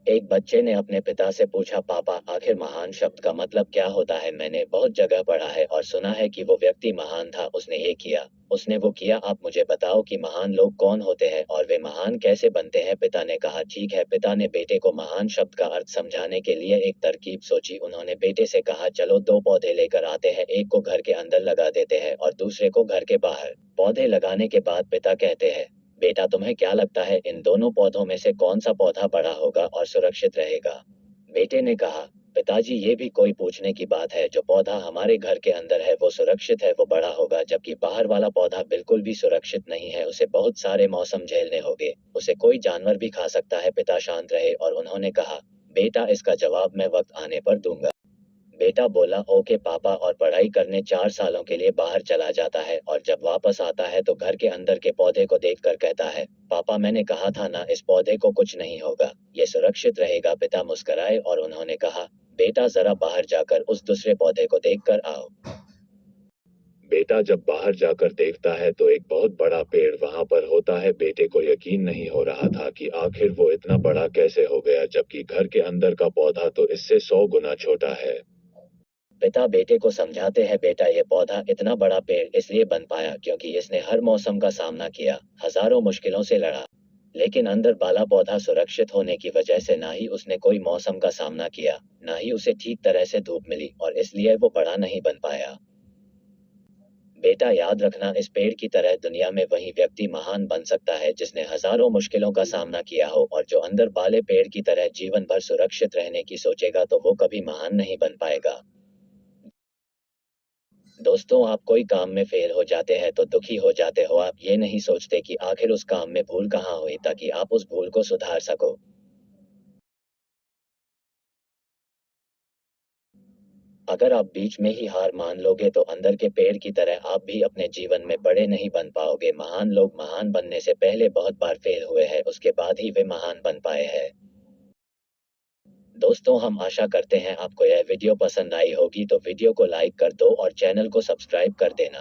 एक बच्चे ने अपने पिता से पूछा, पापा आखिर महान शब्द का मतलब क्या होता है? मैंने बहुत जगह पढ़ा है और सुना है कि वो व्यक्ति महान था, उसने ये किया, उसने वो किया। आप मुझे बताओ कि महान लोग कौन होते हैं और वे महान कैसे बनते हैं? पिता ने कहा, ठीक है। पिता ने बेटे को महान शब्द का अर्थ समझाने के लिए एक तरकीब सोची। उन्होंने बेटे से कहा, चलो दो पौधे लेकर आते हैं, एक को घर के अंदर लगा देते हैं और दूसरे को घर के बाहर। पौधे लगाने के बाद पिता कहते हैं, बेटा तुम्हें क्या लगता है इन दोनों पौधों में से कौन सा पौधा बड़ा होगा और सुरक्षित रहेगा? बेटे ने कहा, पिताजी ये भी कोई पूछने की बात है, जो पौधा हमारे घर के अंदर है वो सुरक्षित है, वो बड़ा होगा, जबकि बाहर वाला पौधा बिल्कुल भी सुरक्षित नहीं है, उसे बहुत सारे मौसम झेलने होंगे, उसे कोई जानवर भी खा सकता है। पिता शांत रहे और उन्होंने कहा, बेटा इसका जवाब मैं वक्त आने पर दूंगा। बेटा बोला, ओके पापा, और पढ़ाई करने 4 सालों के लिए बाहर चला जाता है और जब वापस आता है तो घर के अंदर के पौधे को देखकर कहता है, पापा मैंने कहा था ना, इस पौधे को कुछ नहीं होगा, ये सुरक्षित रहेगा। पिता मुस्कुराए और उन्होंने कहा, बेटा जरा बाहर जाकर उस दूसरे पौधे को देखकर आओ। बेटा जब बाहर जाकर देखता है तो एक बहुत बड़ा पेड़ वहां पर होता है। बेटे को यकीन नहीं हो रहा था कि आखिर वो इतना बड़ा कैसे हो गया, जबकि घर के अंदर का पौधा तो इससे 100 गुना छोटा है। पिता बेटे को समझाते हैं, बेटा ये पौधा इतना बड़ा पेड़ इसलिए बन पाया क्योंकि इसने हर मौसम का सामना किया, हजारों मुश्किलों से लड़ा। लेकिन अंदर वाला पौधा सुरक्षित होने की वजह से ना ही उसने कोई मौसम का सामना किया, ना ही उसे ठीक तरह से धूप मिली, और इसलिए वो बड़ा नहीं बन पाया। बेटा याद रखना, इस पेड़ की तरह दुनिया में वही व्यक्ति महान बन सकता है जिसने हजारों मुश्किलों का सामना किया हो, और जो अंदर वाले पेड़ की तरह जीवन भर सुरक्षित रहने की सोचेगा तो वो कभी महान नहीं बन पाएगा। दोस्तों, आप कोई काम में फेल हो जाते हैं तो दुखी हो जाते हो, आप ये नहीं सोचते कि आखिर उस काम में भूल कहाँ हुई ताकि आप उस भूल को सुधार सको। अगर आप बीच में ही हार मान लोगे तो अंदर के पेड़ की तरह आप भी अपने जीवन में बड़े नहीं बन पाओगे। महान लोग महान बनने से पहले बहुत बार फेल हुए हैं, उसके बाद ही वे महान बन पाए हैं। दोस्तों, हम आशा करते हैं आपको यह वीडियो पसंद आई होगी, तो वीडियो को लाइक कर दो और चैनल को सब्सक्राइब कर देना।